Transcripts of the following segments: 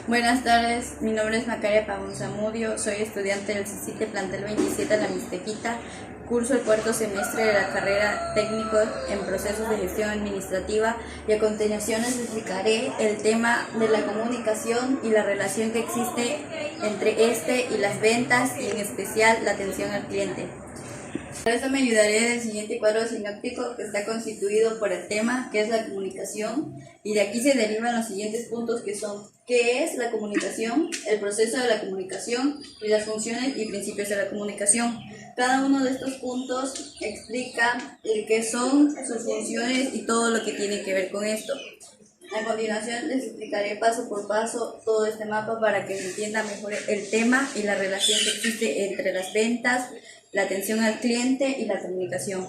Buenas tardes, mi nombre es Macaria Pavón Zamudio, soy estudiante del CICITE Plantel 27 de La Mixtequita, curso el cuarto semestre de la carrera técnico en procesos de gestión administrativa y a continuación les explicaré el tema de la comunicación y la relación que existe entre este y las ventas y en especial la atención al cliente. Para esto me ayudaré del siguiente cuadro sinóptico que está constituido por el tema, que es la comunicación, y de aquí se derivan los siguientes puntos que son: ¿qué es la comunicación?, el proceso de la comunicación y las funciones y principios de la comunicación. Cada uno de estos puntos explica qué son sus funciones y todo lo que tiene que ver con esto. A continuación les explicaré paso por paso todo este mapa para que se entienda mejor el tema y la relación que existe entre las ventas, la atención al cliente y la comunicación.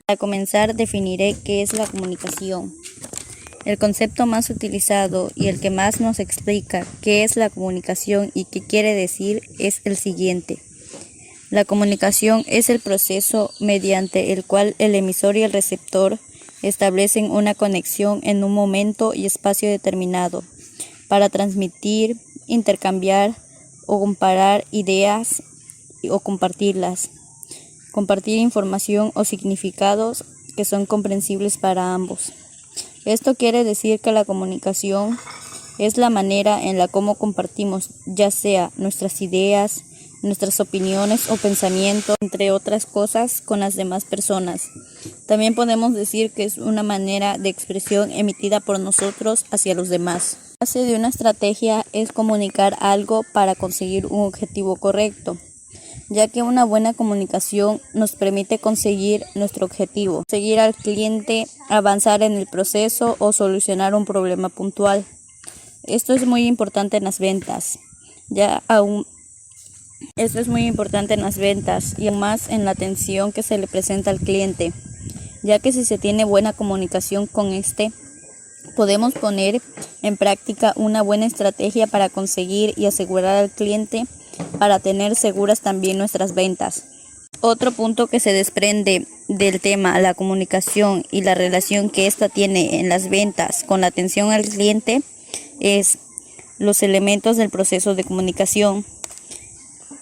Para comenzar, definiré qué es la comunicación. El concepto más utilizado y el que más nos explica qué es la comunicación y qué quiere decir es el siguiente. La comunicación es el proceso mediante el cual el emisor y el receptor establecen una conexión en un momento y espacio determinado para transmitir, intercambiar o comparar ideas o compartirlas. Compartir información o significados que son comprensibles para ambos. Esto quiere decir que la comunicación es la manera en la cómo compartimos, ya sea nuestras ideas, nuestras opiniones o pensamientos, entre otras cosas, con las demás personas. También podemos decir que es una manera de expresión emitida por nosotros hacia los demás. La base de una estrategia es comunicar algo para conseguir un objetivo correcto, ya que una buena comunicación nos permite conseguir nuestro objetivo, seguir al cliente, avanzar en el proceso o solucionar un problema puntual. Esto es muy importante en las ventas, y aún más en la atención que se le presenta al cliente, ya que si se tiene buena comunicación con podemos poner en práctica una buena estrategia para conseguir y asegurar al cliente para tener seguras también nuestras ventas. Otro punto que se desprende del tema, la comunicación y la relación que ésta tiene en las ventas con la atención al cliente, es los elementos del proceso de comunicación.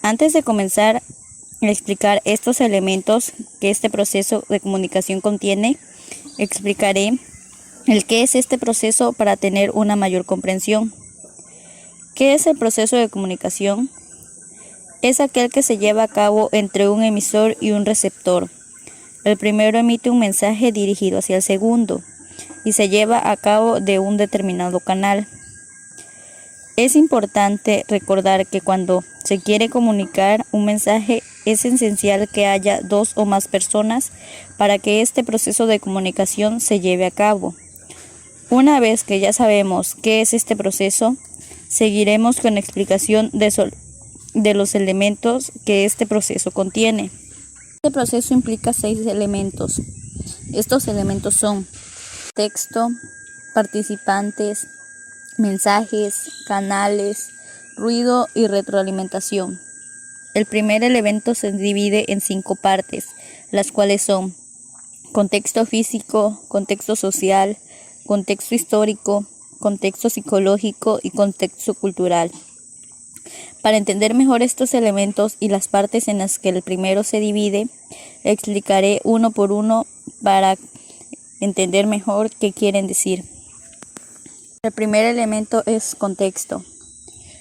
Antes de comenzar a explicar estos elementos que este proceso de comunicación contiene, explicaré el qué es este proceso para tener una mayor comprensión. ¿Qué es el proceso de comunicación? Es aquel que se lleva a cabo entre un emisor y un receptor. El primero emite un mensaje dirigido hacia el segundo y se lleva a cabo de un determinado canal. Es importante recordar que cuando se quiere comunicar un mensaje es esencial que haya dos o más personas para que este proceso de comunicación se lleve a cabo. Una vez que ya sabemos qué es este proceso, seguiremos con la explicación de los elementos que este proceso contiene. Este proceso implica 6 elementos. Estos elementos son texto, participantes, mensajes, canales, ruido y retroalimentación. El primer elemento se divide en 5 partes, las cuales son contexto físico, contexto social, contexto histórico, contexto psicológico y contexto cultural. Para entender mejor estos elementos y las partes en las que el primero se divide, explicaré uno por uno para entender mejor qué quieren decir. El primer elemento es contexto.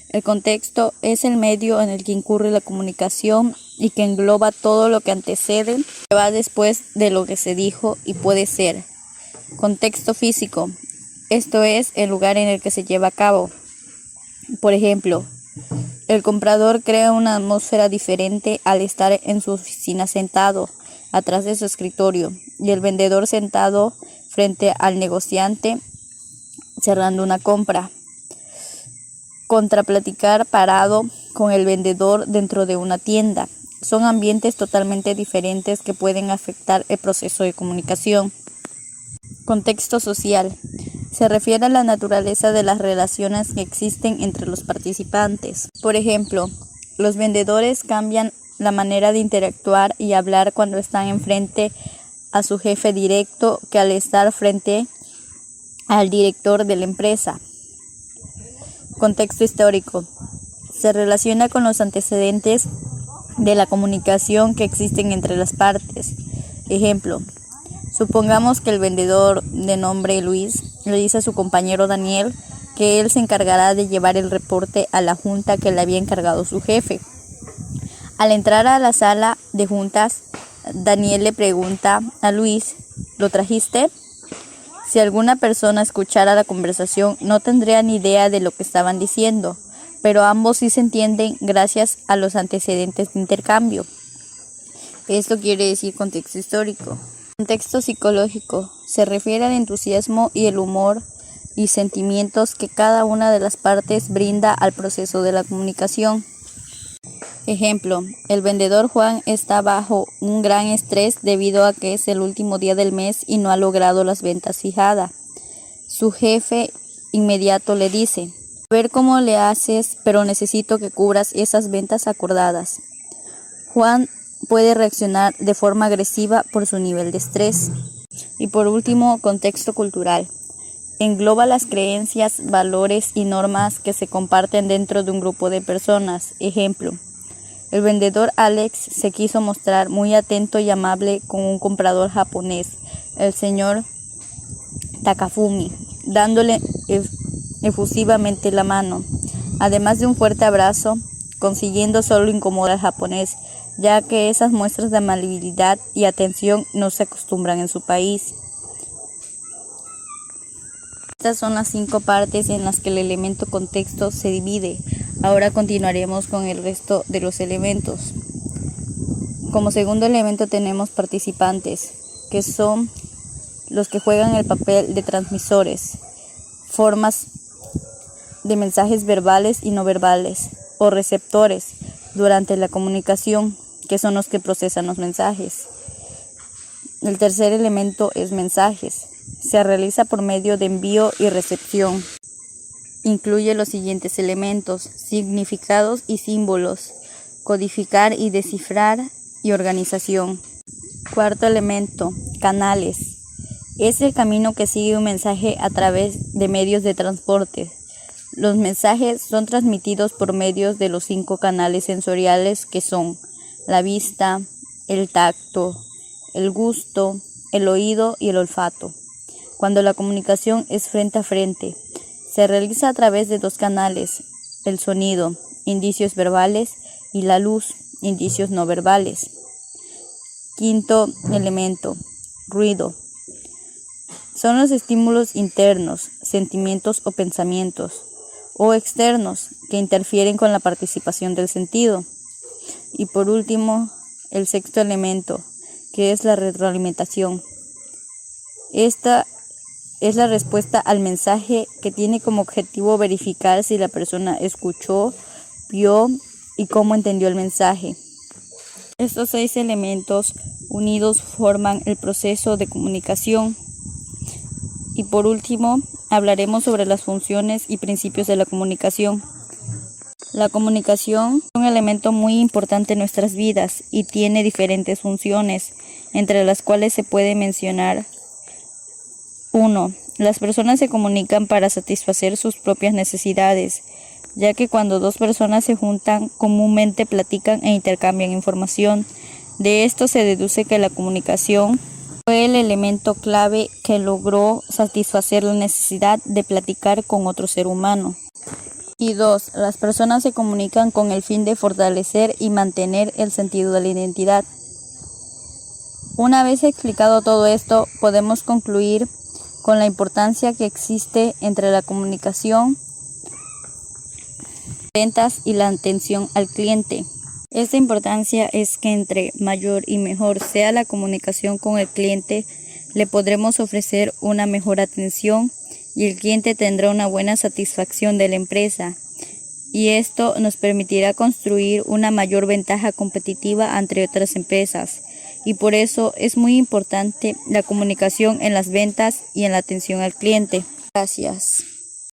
El contexto es el medio en el que incurre la comunicación y que engloba todo lo que antecede, que va después de lo que se dijo y puede ser. Contexto físico. Esto es el lugar en el que se lleva a cabo. Por ejemplo, el comprador crea una atmósfera diferente al estar en su oficina sentado atrás de su escritorio y el vendedor sentado frente al negociante cerrando una compra, contra platicar parado con el vendedor dentro de una tienda. Son ambientes totalmente diferentes que pueden afectar el proceso de comunicación. Contexto social. Se refiere a la naturaleza de las relaciones que existen entre los participantes. Por ejemplo, los vendedores cambian la manera de interactuar y hablar cuando están enfrente a su jefe directo que al estar frente al director de la empresa. Contexto histórico. Se relaciona con los antecedentes de la comunicación que existen entre las partes. Ejemplo, supongamos que el vendedor de nombre Luis le dice a su compañero Daniel que él se encargará de llevar el reporte a la junta que le había encargado su jefe. Al entrar a la sala de juntas, Daniel le pregunta a Luis, ¿lo trajiste? Si alguna persona escuchara la conversación, no tendría ni idea de lo que estaban diciendo, pero ambos sí se entienden gracias a los antecedentes de intercambio. Esto quiere decir contexto histórico. Contexto psicológico. Se refiere al entusiasmo y el humor y sentimientos que cada una de las partes brinda al proceso de la comunicación. Ejemplo, el vendedor Juan está bajo un gran estrés debido a que es el último día del mes y no ha logrado las ventas fijadas. Su jefe inmediato le dice, a ver cómo le haces, pero necesito que cubras esas ventas acordadas. Juan puede reaccionar de forma agresiva por su nivel de estrés. Y por último, contexto cultural. Engloba las creencias, valores y normas que se comparten dentro de un grupo de personas. Ejemplo, el vendedor Alex se quiso mostrar muy atento y amable con un comprador japonés, el señor Takafumi, dándole efusivamente la mano, además de un fuerte abrazo, consiguiendo solo incomodar al japonés, ya que esas muestras de amabilidad y atención no se acostumbran en su país. Estas son las 5 partes en las que el elemento contexto se divide. Ahora continuaremos con el resto de los elementos. Como segundo elemento tenemos participantes, que son los que juegan el papel de transmisores, formas de mensajes verbales y no verbales, o receptores durante la comunicación, que son los que procesan los mensajes. El tercer elemento es mensajes. Se realiza por medio de envío y recepción. Incluye los siguientes elementos: significados y símbolos, codificar y descifrar y organización. Cuarto elemento, canales. Es el camino que sigue un mensaje a través de medios de transporte. Los mensajes son transmitidos por medios de los 5 canales sensoriales que son la vista, el tacto, el gusto, el oído y el olfato. Cuando la comunicación es frente a frente, se realiza a través de 2 canales, el sonido, indicios verbales, y la luz, indicios no verbales. Quinto elemento, ruido. Son los estímulos internos, sentimientos o pensamientos, o externos, que interfieren con la participación del sentido. Y por último, el sexto elemento, que es la retroalimentación. Esta es la respuesta al mensaje, que tiene como objetivo verificar si la persona escuchó, vio y cómo entendió el mensaje. Estos 6 elementos unidos forman el proceso de comunicación. Y por último, hablaremos sobre las funciones y principios de la comunicación. La comunicación es un elemento muy importante en nuestras vidas y tiene diferentes funciones, entre las cuales se puede mencionar: 1. Las personas se comunican para satisfacer sus propias necesidades, ya que cuando 2 personas se juntan, comúnmente platican e intercambian información. De esto se deduce que la comunicación fue el elemento clave que logró satisfacer la necesidad de platicar con otro ser humano. Y 2. Las personas se comunican con el fin de fortalecer y mantener el sentido de la identidad. Una vez explicado todo esto, podemos concluir con la importancia que existe entre la comunicación, ventas y la atención al cliente. Esta importancia es que entre mayor y mejor sea la comunicación con el cliente, le podremos ofrecer una mejor atención y el cliente tendrá una buena satisfacción de la empresa. Y esto nos permitirá construir una mayor ventaja competitiva entre otras empresas. Y por eso es muy importante la comunicación en las ventas y en la atención al cliente. Gracias.